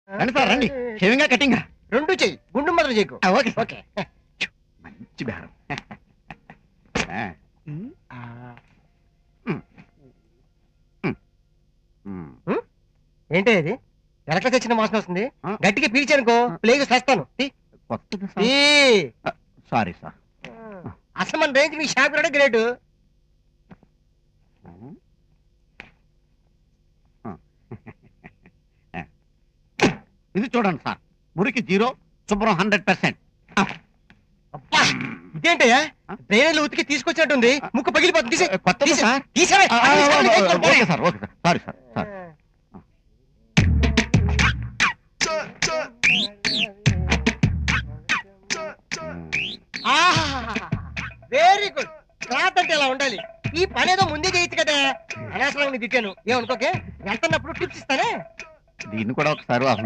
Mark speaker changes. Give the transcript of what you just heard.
Speaker 1: రండి సార్ రండి. షేవింగా కటింగా?
Speaker 2: రెండు చెయ్యి, గుండు మాత్రం చేయకు.
Speaker 1: Okay
Speaker 2: okay.
Speaker 1: మంచి బేరం. ఆ,
Speaker 2: ఆ,
Speaker 1: ఉమ్.
Speaker 2: ఏంటి ఇది? ఎలక తెచ్చిన వాసన వస్తుంది.
Speaker 1: ఆ?
Speaker 2: గట్టిగా పీల్చానుకో ప్లేగు చేస్తాను.
Speaker 1: కొత్తది సార్. Sorry sir.
Speaker 2: అసలు మన రేంజ్ మీ షాప్ కూడా గ్రేట్.
Speaker 1: ఇది చూడండి సార్, మురికి 0, శుభ్రం 100%.
Speaker 2: అబ్బా, ఇదేంటయ్యా? బ్రెయిన్ ఉతికి తీసుకొచ్చినట్టుంది. ముక్కు పగిలిపోతుంది.
Speaker 1: కొత్తది సార్.
Speaker 2: తీసేవే.
Speaker 1: Okay sir, okay sir. Sorry sir, sorry.
Speaker 2: Very good. Cloth అంటే ఇలా ఉండాలి. ఈ పని ఏదో ముందే చేయొచ్చు కదా. అనవసరంగా నీ తిట్టాను, ఏమనుకోకే. వెళ్తున్నప్పుడు టిప్స్ ఇస్తానే.
Speaker 1: దీన్ని కూడా ఒకసారి